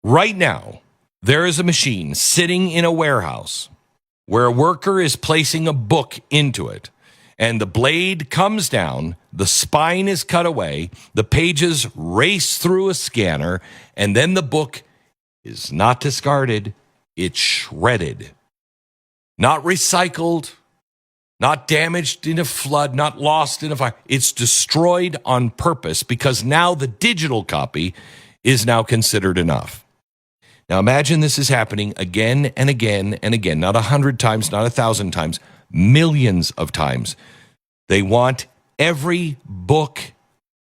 Right now, there is a machine sitting in a warehouse where a worker is placing a book into it, and the blade comes down, the spine is cut away, the pages race through a scanner, and then the book is not discarded, it's shredded. Not recycled, not damaged in a flood, not lost in a fire. It's destroyed on purpose because now the digital copy is now considered enough. Now imagine this is happening again and again and again, not 100 times, not 1,000 times, millions of times. They want every book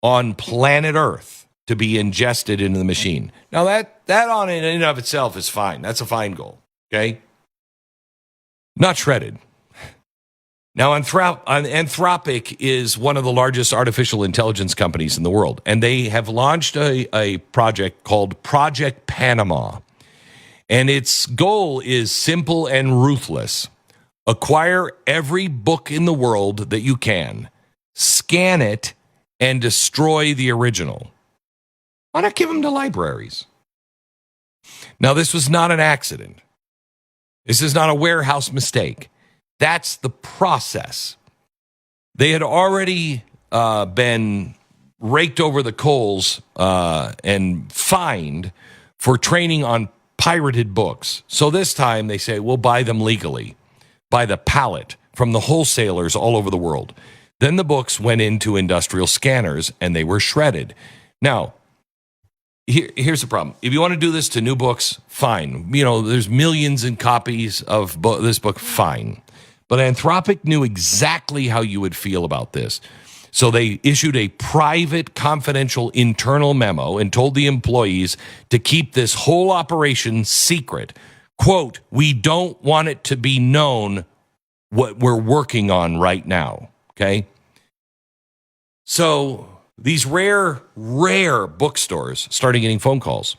on planet Earth to be ingested into the machine. Now that on in and of itself is fine. That's a fine goal, okay? Not shredded. Now, Anthropic is one of the largest artificial intelligence companies in the world, and they have launched a project called Project Panama. And its goal is simple and ruthless. Acquire every book in the world that you can, scan it, and destroy the original. Why not give them to libraries? Now, this was not an accident. This is not a warehouse mistake. That's the process. They had already been raked over the coals and fined for training on pirated books. So this time they say, we'll buy them legally, by the pallet, from the wholesalers all over the world. Then the books went into industrial scanners and they were shredded. Now, here's the problem. If you want to do this to new books, fine. You know, there's millions in copies of this book, fine. But Anthropic knew exactly how you would feel about this. So they issued a private, confidential, internal memo and told the employees to keep this whole operation secret. Quote, we don't want it to be known what we're working on right now, okay? So these rare bookstores started getting phone calls.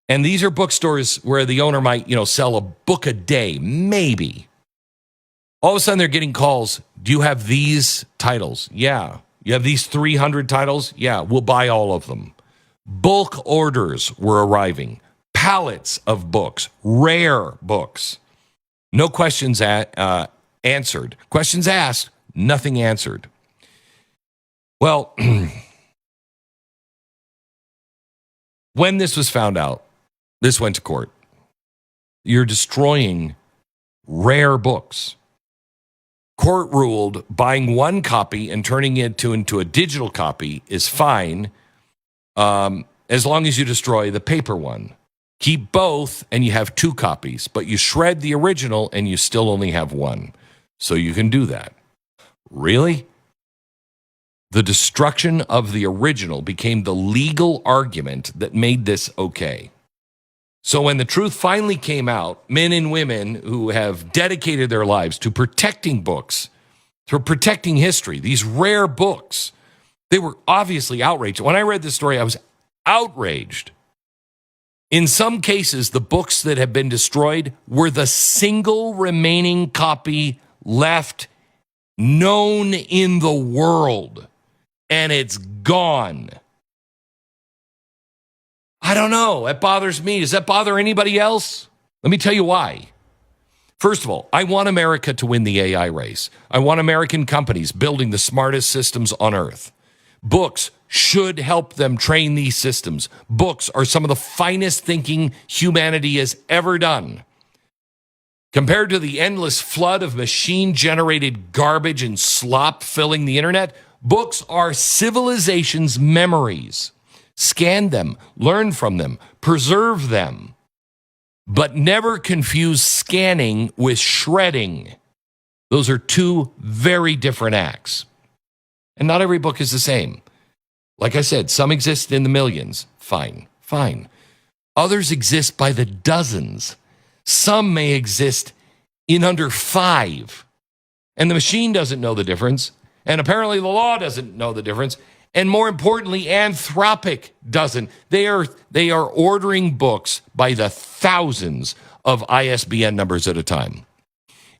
And these are bookstores where the owner might, sell a book a day, maybe. All of a sudden, they're getting calls. Do you have these titles? Yeah. You have these 300 titles? Yeah, we'll buy all of them. Bulk orders were arriving. Pallets of books, rare books. No questions answered. Questions asked, nothing answered. Well, when this was found out, this went to court. You're destroying rare books. Court ruled buying one copy and turning it into a digital copy is fine as long as you destroy the paper one. Keep both and you have two copies, but you shred the original and you still only have one. So you can do that. Really? The destruction of the original became the legal argument that made this okay. So when the truth finally came out, men and women who have dedicated their lives to protecting books, to protecting history, these rare books, they were obviously outraged. When I read this story, I was outraged. In some cases, the books that have been destroyed were the single remaining copy left known in the world, and it's gone. I don't know. That bothers me. Does that bother anybody else? Let me tell you why. First of all, I want America to win the AI race. I want American companies building the smartest systems on Earth. Books should help them train these systems. Books are some of the finest thinking humanity has ever done. Compared to the endless flood of machine-generated garbage and slop filling the internet, books are civilization's memories. Scan them, learn from them, preserve them, but never confuse scanning with shredding. Those are two very different acts. And not every book is the same. Like I said, some exist in the millions. Fine. Others exist by the dozens. Some may exist in under 5. And the machine doesn't know the difference. And apparently the law doesn't know the difference. And more importantly, Anthropic doesn't. They are ordering books by the thousands of ISBN numbers at a time.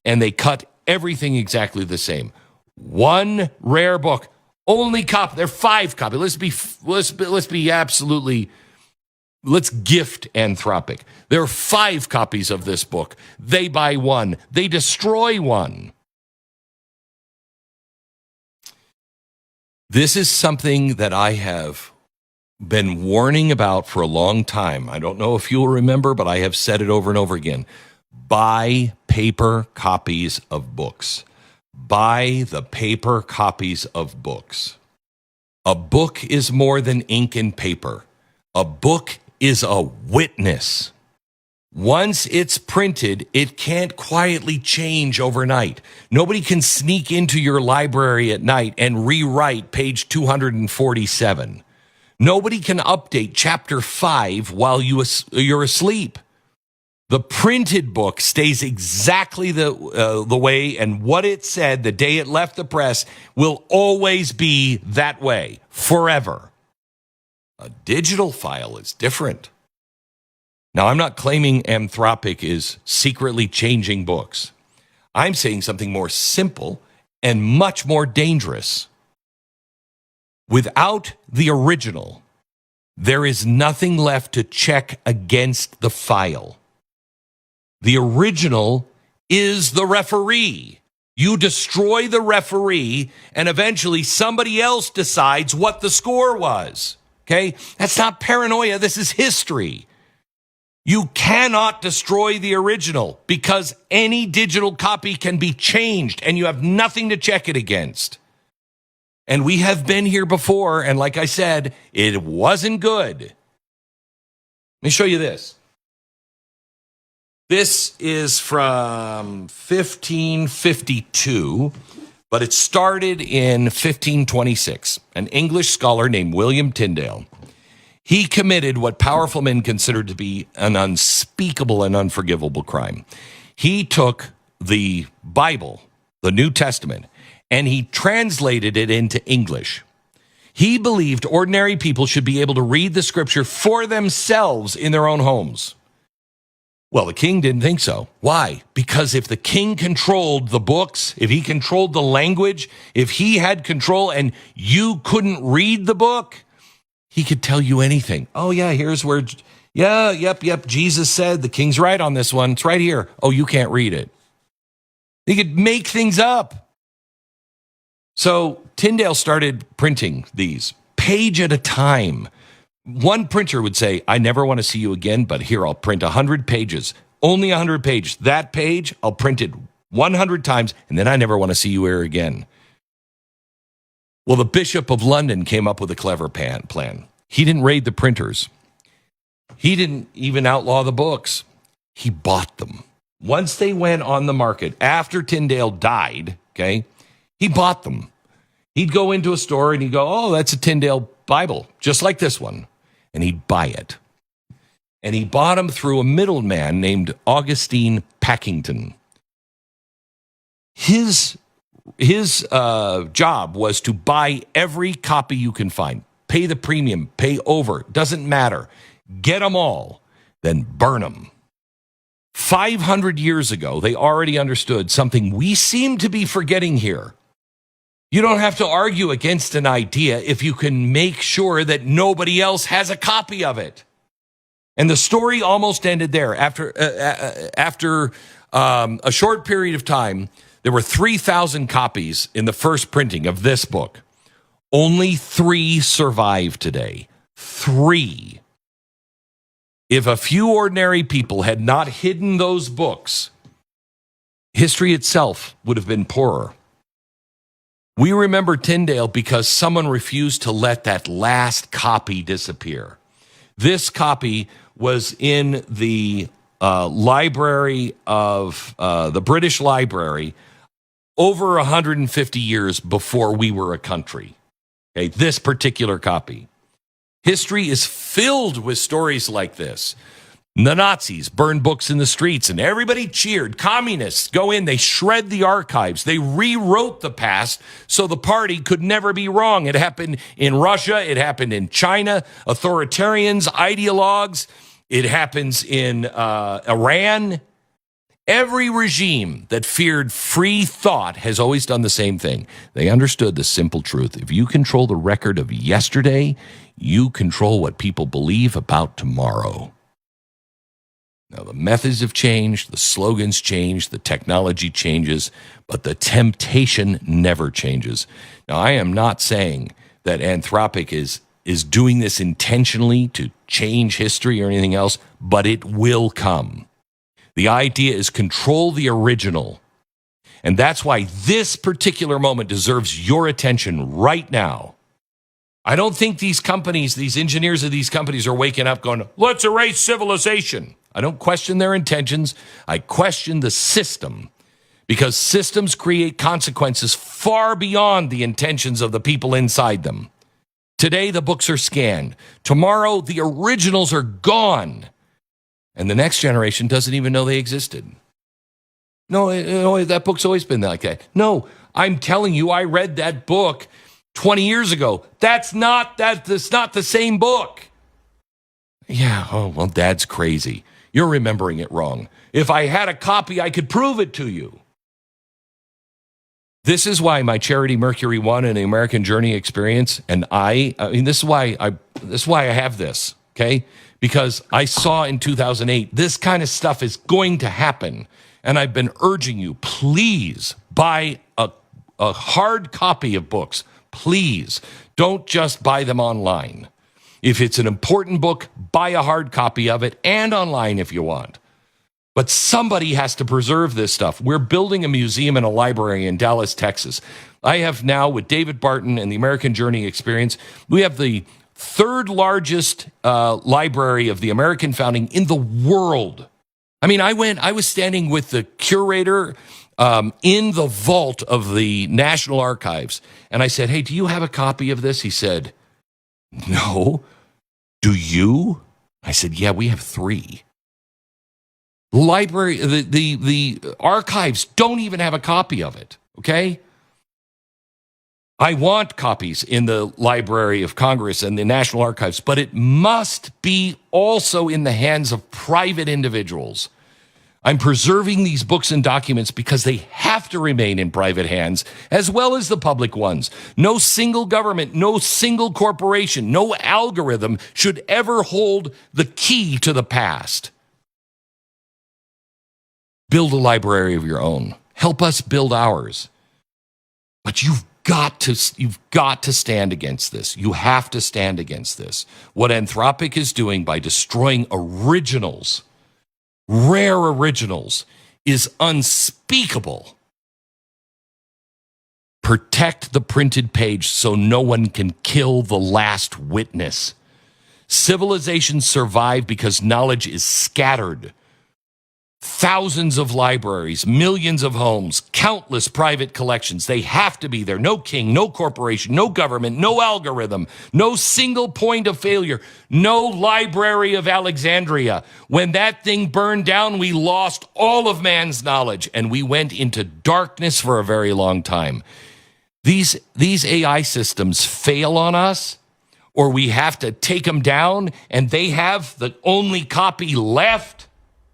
And they cut everything exactly the same. One rare book, only copy. They're 5 copies. Let's be absolutely let's gift Anthropic. There are 5 copies of this book. They buy one. They destroy one. This is something that I have been warning about for a long time. I don't know if you'll remember, but I have said it over and over again. Buy paper copies of books. Buy the paper copies of books. A book is more than ink and paper. A book is a witness. Once it's printed, it can't quietly change overnight. Nobody can sneak into your library at night and rewrite page 247. Nobody can update chapter 5 while you're asleep. The printed book stays exactly the way, and what it said the day it left the press will always be that way, forever. A digital file is different. Now, I'm not claiming Anthropic is secretly changing books. I'm saying something more simple and much more dangerous. Without the original, there is nothing left to check against the file. The original is the referee. You destroy the referee, and eventually somebody else decides what the score was. Okay? That's not paranoia. This is history. You cannot destroy the original because any digital copy can be changed and you have nothing to check it against. And we have been here before, and like I said, it wasn't good. Let me show you this. This is from 1552, but it started in 1526. An English scholar named William Tyndale. He committed what powerful men considered to be an unspeakable and unforgivable crime. He took the Bible, the New Testament, and he translated it into English. He believed ordinary people should be able to read the scripture for themselves in their own homes. Well, the king didn't think so. Why? Because if the king controlled the books, if he controlled the language, if he had control and you couldn't read the book, he could tell you anything. Oh, yeah, here's where, yep, Jesus said, the king's right on this one. It's right here. Oh, you can't read it. He could make things up. So Tyndale started printing these, page at a time. One printer would say, I never want to see you again, but here, I'll print 100 pages. Only 100 pages. That page, I'll print it 100 times, and then I never want to see you here again. Well, the Bishop of London came up with a clever plan. He didn't raid the printers. He didn't even outlaw the books. He bought them. Once they went on the market, after Tyndale died, okay, he bought them. He'd go into a store and he'd go, oh, that's a Tyndale Bible, just like this one. And he'd buy it. And he bought them through a middleman named Augustine Packington. His job was to buy every copy you can find. Pay the premium, pay over, doesn't matter. Get them all, then burn them. 500 years ago, they already understood something we seem to be forgetting here. You don't have to argue against an idea if you can make sure that nobody else has a copy of it. And the story almost ended there. After a short period of time, there were 3,000 copies in the first printing of this book. Only 3 survive today. 3. If a few ordinary people had not hidden those books, history itself would have been poorer. We remember Tyndale because someone refused to let that last copy disappear. This copy was in the library of the British Library over 150 years before we were a country. Okay, this particular copy. History is filled with stories like this. The Nazis burned books in the streets and everybody cheered. Communists go in, they shred the archives. They rewrote the past so the party could never be wrong. It happened in Russia. It happened in China. Authoritarians, ideologues. It happens in Iran. Every regime that feared free thought has always done the same thing. They understood the simple truth. If you control the record of yesterday, you control what people believe about tomorrow. Now, the methods have changed, the slogans change, the technology changes, but the temptation never changes. Now, I am not saying that Anthropic is doing this intentionally to change history or anything else, but it will come. The idea is control the original. And that's why this particular moment deserves your attention right now. I don't think these companies, these engineers of these companies are waking up going, let's erase civilization. I don't question their intentions. I question the system, because systems create consequences far beyond the intentions of the people inside them. Today, the books are scanned. Tomorrow, the originals are gone. And the next generation doesn't even know they existed. No, that book's always been like that. No, I'm telling you, I read that book 20 years ago. That's not the same book. Yeah, oh, well, Dad's crazy. You're remembering it wrong. If I had a copy, I could prove it to you. This is why my charity Mercury One and the American Journey experience, and this is why I have this, okay? Because I saw in 2008, this kind of stuff is going to happen. And I've been urging you, please buy a hard copy of books. Please, don't just buy them online. If it's an important book, buy a hard copy of it, and online if you want. But somebody has to preserve this stuff. We're building a museum and a library in Dallas, Texas. I have now, with David Barton and the American Journey experience, we have the third largest library of the American founding in the world. I mean, I was standing with the curator in the vault of the National Archives, and I said, hey, do you have a copy of this? He said, no. Do you? I said, yeah, we have 3. The library, the archives don't even have a copy of it, okay? I want copies in the Library of Congress and the National Archives, but it must be also in the hands of private individuals. I'm preserving these books and documents because they have to remain in private hands as well as the public ones. No single government, no single corporation, no algorithm should ever hold the key to the past. Build a library of your own. Help us build ours. But you've got to stand against this. You have to stand against this. What Anthropic is doing by destroying originals, rare originals, is unspeakable. Protect the printed page so no one can kill the last witness. Civilizations survive because knowledge is scattered. Thousands of libraries, millions of homes, countless private collections. They have to be there. No king, no corporation, no government, no algorithm, no single point of failure, no Library of Alexandria. When that thing burned down, we lost all of man's knowledge and we went into darkness for a very long time. These AI systems fail on us, or we have to take them down and they have the only copy left.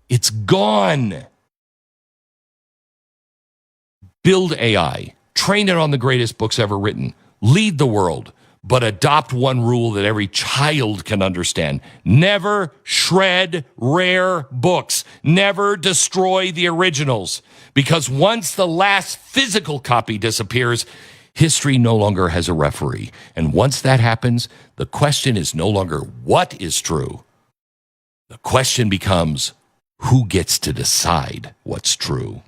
It's gone. Build AI. Train it on the greatest books ever written. Lead the world, but adopt one rule that every child can understand. Never shred rare books. Never destroy the originals. Because once the last physical copy disappears, history no longer has a referee. And once that happens, the question is no longer what is true. The question becomes, who gets to decide what's true?